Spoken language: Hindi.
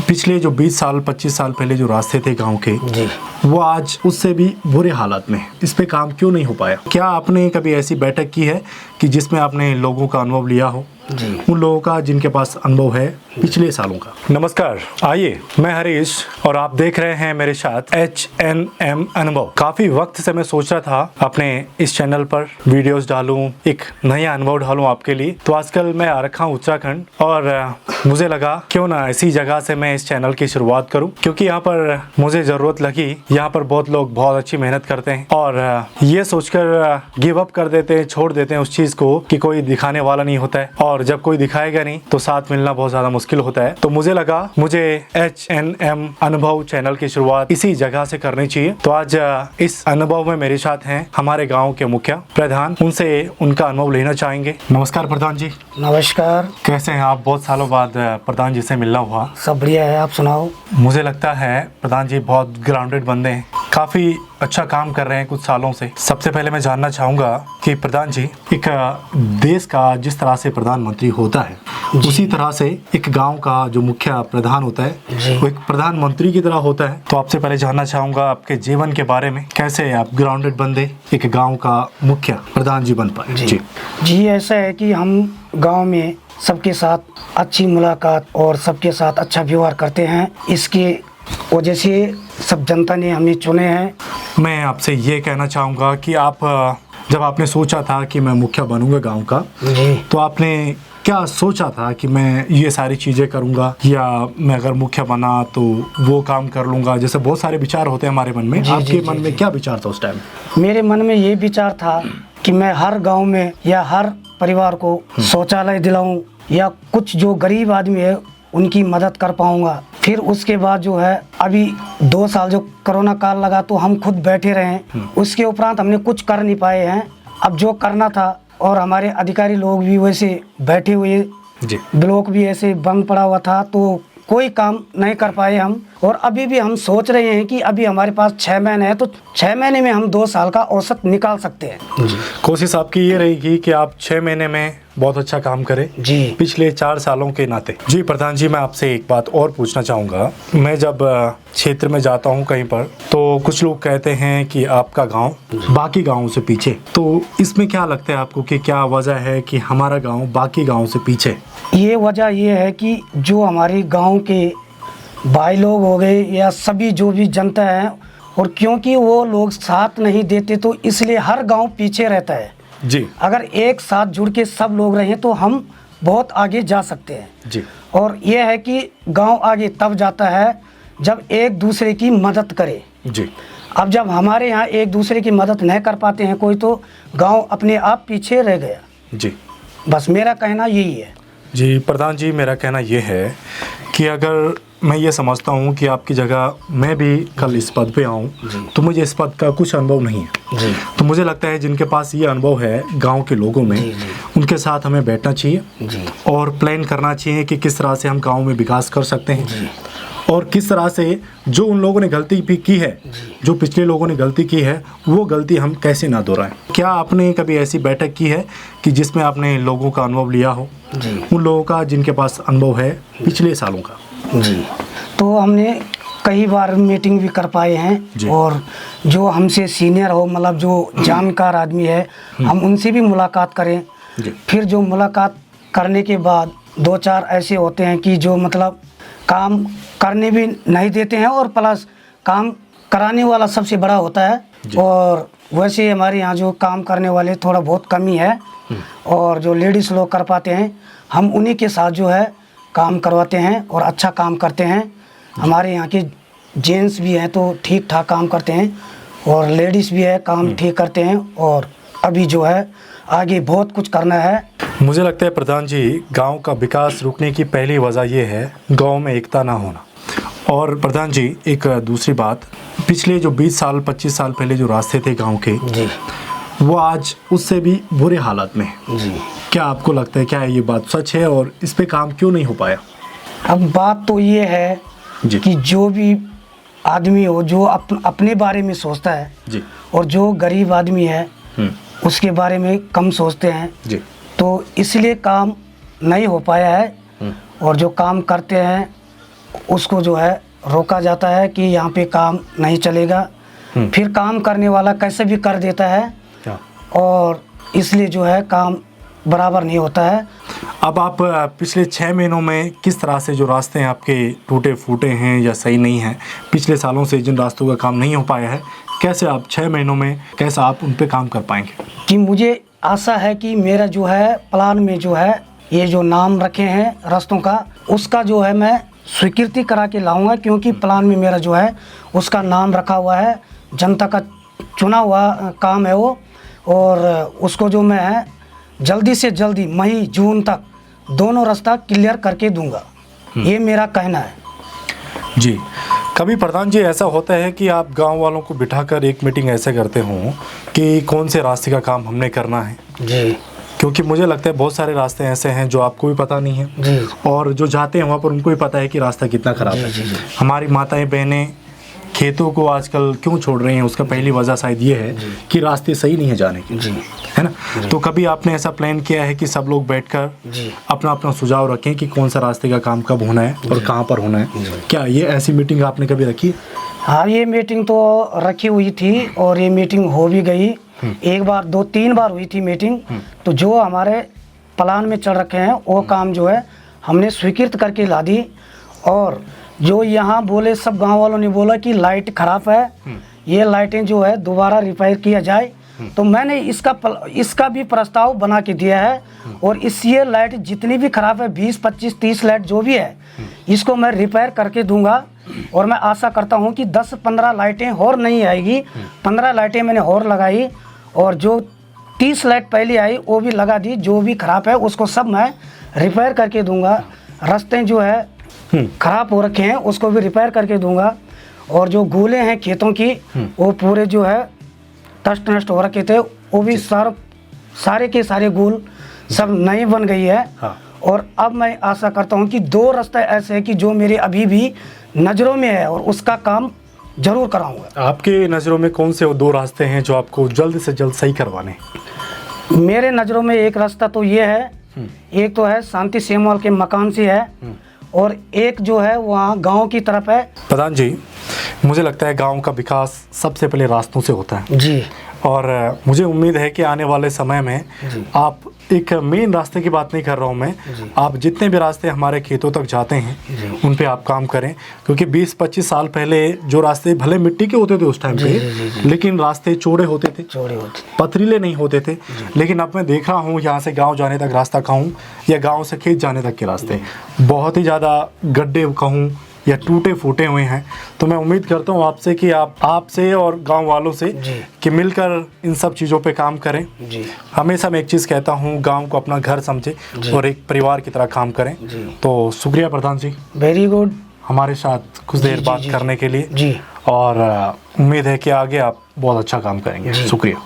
पिछले जो 20 साल 25 साल पहले जो रास्ते थे गांव के जी। वो आज उससे भी बुरे हालात में, इस पे काम क्यों नहीं हो पाया? क्या आपने कभी ऐसी बैठक की है कि जिसमें आपने लोगों का अनुभव लिया हो, जी। उन लोगों का जिनके पास अनुभव है पिछले सालों का? नमस्कार, आइए, मैं हरीश और आप देख रहे हैं मेरे साथ HNM अनुभव। काफी वक्त से मैं सोच रहा था अपने इस चैनल पर वीडियोस डालूं, एक नया अनुभव डालूं आपके लिए। तो आजकल मैं आ रखा हूं उत्तराखंड और मुझे लगा क्यों ना ऐसी जगह से मैं इस चैनल की शुरुआत करूं, क्योंकि यहाँ पर मुझे जरूरत लगी। यहाँ पर बहुत लोग बहुत अच्छी मेहनत करते हैं और ये सोचकर गिव अप कर देते हैं, छोड़ देते हैं उस चीज को कि कोई दिखाने वाला नहीं होता है, और जब कोई दिखाएगा नहीं तो साथ मिलना बहुत ज्यादा मुश्किल होता है। तो मुझे लगा मुझे HNM अनुभव चैनल की शुरुआत इसी जगह से करनी चाहिए। तो आज इस अनुभव में मेरे साथ हैं हमारे गांव के मुखिया प्रधान, उनसे उनका अनुभव लेना चाहेंगे। नमस्कार प्रधान जी। नमस्कार। कैसे हैं आप? बहुत सालों बाद प्रधान जी से मिलना हुआ। सब बढ़िया है, आप सुनाओ। मुझे लगता है प्रधान जी बहुत ग्राउंडेड बंदे हैं, काफी अच्छा काम कर रहे हैं कुछ सालों से। सबसे पहले मैं जानना चाहूंगा कि प्रधान जी, एक देश का जिस तरह से प्रधानमंत्री होता है उसी तरह से एक गांव का जो मुखिया प्रधान होता है वो एक प्रधानमंत्री की तरह होता है। तो आपसे पहले जानना चाहूंगा आपके जीवन के बारे में, कैसे आप ग्राउंडेड बंदे एक गांव का मुखिया प्रधान जी बन पाए? जी, ऐसा है कि हम गांव में सबके साथ अच्छी मुलाकात और सबके साथ अच्छा व्यवहार करते हैं। इसके वजह से सब जनता ने हमें चुने हैं। मैं आपसे ये कहना चाहूँगा कि आप जब आपने सोचा था कि मैं मुखिया बनूंगा गांव का, तो आपने क्या सोचा था कि मैं ये सारी चीज़ें करूंगा, या मैं अगर मुखिया बना तो वो काम कर लूंगा? जैसे बहुत सारे विचार होते हैं हमारे मन में। आपके मन में क्या विचार था उस टाइम? मेरे मन में ये विचार था कि मैं हर गांव में या हर परिवार को शौचालय दिलाऊं, या कुछ जो गरीब आदमी है उनकी मदद कर पाऊंगा। फिर उसके बाद जो है अभी 2 साल जो कोरोना काल लगा तो हम खुद बैठे रहे, उसके उपरांत हमने कुछ कर नहीं पाए हैं। अब जो करना था, और हमारे अधिकारी लोग भी वैसे बैठे हुए, ब्लॉक भी ऐसे बंद पड़ा हुआ था, तो कोई काम नहीं कर पाए हम। और अभी भी हम सोच रहे हैं कि अभी हमारे पास 6 महीने हैं, तो 6 महीने में हम 2 साल का औसत निकाल सकते हैं। कोशिश आपकी ये रहेगी कि आप 6 महीने में बहुत अच्छा काम करें जी, पिछले 4 सालों के नाते। जी प्रधान जी, मैं आपसे एक बात और पूछना चाहूँगा। मैं जब क्षेत्र में जाता हूँ कहीं पर, तो कुछ लोग कहते हैं कि आपका गांव बाकी गांवों से पीछे, तो इसमें क्या लगता है आपको कि क्या वजह है कि हमारा गांव बाकी गांवों से पीछे? ये वजह ये है कि जो हमारे गांव के भाई लोग हो गए या सभी जो भी जनता है, और क्योंकि वो लोग साथ नहीं देते तो इसलिए हर गांव पीछे रहता है जी। अगर एक साथ जुड़ के सब लोग रहें तो हम बहुत आगे जा सकते हैं जी। और ये है कि गांव आगे तब जाता है जब एक दूसरे की मदद करे जी। अब जब हमारे यहाँ एक दूसरे की मदद नहीं कर पाते हैं कोई, तो गांव अपने आप पीछे रह गया जी। बस मेरा कहना यही है। जी प्रधान जी, मेरा कहना ये है कि अगर मैं ये समझता हूँ कि आपकी जगह मैं भी कल इस पद पे आऊँ, तो मुझे इस पद का कुछ अनुभव नहीं है जी। तो मुझे लगता है जिनके पास ये अनुभव है गांव के लोगों में, उनके साथ हमें बैठना चाहिए जी। और प्लान करना चाहिए कि किस तरह से हम गांव में विकास कर सकते हैं जी। और किस तरह से जो उन लोगों ने गलती भी की है, जो पिछले लोगों ने गलती की है, वो गलती हम कैसे ना दोहराएं। क्या आपने कभी ऐसी बैठक की है कि जिसमें आपने लोगों का अनुभव लिया हो, उन लोगों का जिनके पास अनुभव है पिछले सालों का? जी, तो हमने कई बार मीटिंग भी कर पाए हैं, और जो हमसे सीनियर हो, मतलब जो जानकार आदमी है, हम उनसे भी मुलाकात करें। फिर जो मुलाकात करने के बाद 2-4 ऐसे होते हैं कि जो मतलब काम करने भी नहीं देते हैं, और प्लस काम कराने वाला सबसे बड़ा होता है। और वैसे हमारे यहाँ जो काम करने वाले थोड़ा बहुत कमी है, और जो लेडीज़ लोग कर पाते हैं, हम उन्हीं के साथ जो है काम करवाते हैं और अच्छा काम करते हैं। हमारे यहाँ के जेंट्स भी हैं तो ठीक ठाक काम करते हैं, और लेडीज़ भी है काम ठीक करते हैं, और अभी जो है आगे बहुत कुछ करना है। मुझे लगता है प्रधान जी, गांव का विकास रुकने की पहली वजह यह है गांव में एकता ना होना। और प्रधान जी, एक दूसरी बात, पिछले जो 20 साल 25 साल पहले जो रास्ते थे गांव के जी, वो आज उससे भी बुरे हालात में जी। क्या आपको लगता है, क्या ये बात सच है और इस पे काम क्यों नहीं हो पाया? अब बात तो ये है कि जो भी आदमी हो जो अपने बारे में सोचता है जी, और जो गरीब आदमी है उसके बारे में कम सोचते हैं जी, तो इसलिए काम नहीं हो पाया है। और जो काम करते हैं उसको जो है रोका जाता है कि यहाँ पे काम नहीं चलेगा। फिर काम करने वाला कैसे भी कर देता है क्या? और इसलिए जो है काम बराबर नहीं होता है। अब आप पिछले 6 महीनों में किस तरह से जो रास्ते हैं आपके टूटे फूटे हैं या सही नहीं हैं, पिछले सालों से जिन रास्तों का काम नहीं हो पाया है, कैसे आप 6 महीनों में कैसा आप उन पे काम कर पाएंगे? कि मुझे आशा है कि मेरा जो है प्लान में जो है ये जो नाम रखे हैं रास्तों का, उसका जो है मैं स्वीकृति करा के लाऊंगा, क्योंकि प्लान में मेरा जो है उसका नाम रखा हुआ है, जनता का चुना हुआ काम है वो। और उसको जो मैं है जल्दी से जल्दी मई जून तक दोनों रास्ता क्लियर करके दूंगा, ये मेरा कहना है। जी, कभी प्रधान जी ऐसा होता है कि आप गांव वालों को बिठाकर एक मीटिंग ऐसे करते हों कि कौन से रास्ते का काम हमने करना है? जी, क्योंकि मुझे लगता है बहुत सारे रास्ते ऐसे हैं जो आपको भी पता नहीं है जी, और जो जाते हैं वहाँ पर उनको भी पता है कि रास्ता कितना ख़राब है। जी, जी। हमारी माताएं बहनें खेतों को आजकल क्यों छोड़ रही हैं, उसका पहली वजह शायद ये है कि रास्ते सही नहीं है जाने के, जी, है ना? तो कभी आपने ऐसा प्लान किया है कि सब लोग बैठकर जी, अपना अपना सुझाव रखें कि कौन सा रास्ते का काम कब होना है और कहाँ पर होना है? क्या ये ऐसी मीटिंग आपने कभी रखी है? हाँ, ये मीटिंग तो रखी हुई थी और ये मीटिंग हो भी गई। एक बार 2-3 बार हुई थी मीटिंग। तो जो हमारे प्लान में चल रखे हैं वो काम जो है हमने स्वीकृत करके ला दी। और जो यहाँ बोले सब गांव वालों ने बोला कि लाइट खराब है, ये लाइटें जो है दोबारा रिपेयर किया जाए, तो मैंने इसका भी प्रस्ताव बना के दिया है। और इस ये लाइट जितनी भी खराब है 20, 25, 30 लाइट जो भी है इसको मैं रिपेयर करके दूंगा। और मैं आशा करता हूँ कि 10-15 लाइटें और नहीं आएगी। 15 लाइटें मैंने और लगाई और जो 30 लाइट पहले आई वो भी लगा दी। जो भी खराब है उसको सब मैं रिपेयर करके दूंगा। रास्ते जो है खराब हो रखे हैं उसको भी रिपेयर करके दूंगा। और जो गोले हैं खेतों की वो पूरे जो है टस्ट नष्ट हो रखे थे, वो भी सारे के सारे गोल सब नए बन गई है। हाँ। और अब मैं आशा करता हूँ कि 2 रास्ते ऐसे हैं कि जो मेरे अभी भी नज़रों में है और उसका काम जरूर कराऊंगा। आपके नज़रों में कौन से वो 2 रास्ते हैं जो आपको जल्द से जल्द सही करवाने हैं? मेरे नज़रों में एक रास्ता तो ये है, एक तो है शांति सेमवाल के मकान से है और एक जो है वहाँ गांव की तरफ है। प्रधान जी, मुझे लगता है गांव का विकास सबसे पहले रास्तों से होता है जी, और मुझे उम्मीद है कि आने वाले समय में आप एक मेन रास्ते की बात नहीं कर रहा हूँ मैं, आप जितने भी रास्ते हमारे खेतों तक जाते हैं उन पे आप काम करें। क्योंकि 20-25 साल पहले जो रास्ते भले मिट्टी के होते थे उस टाइम पे, लेकिन रास्ते चौड़े होते थे, चौड़े होते, पथरीले नहीं होते थे। लेकिन अब मैं देख रहा हूँ यहाँ से गांव जाने तक रास्ता कहूँ या गांव से खेत जाने तक के रास्ते बहुत ही ज़्यादा गड्ढे कहूँ या टूटे फूटे हुए हैं। तो मैं उम्मीद करता हूँ आपसे कि आपसे और गांव वालों से कि मिलकर इन सब चीज़ों पे काम करें। जी, हमेशा मैं एक चीज़ कहता हूँ, गांव को अपना घर समझे और एक परिवार की तरह काम करें। तो शुक्रिया प्रधान जी, वेरी गुड, हमारे साथ कुछ देर बात करने के लिए। जी, और उम्मीद है कि आगे आप बहुत अच्छा काम करेंगे। शुक्रिया।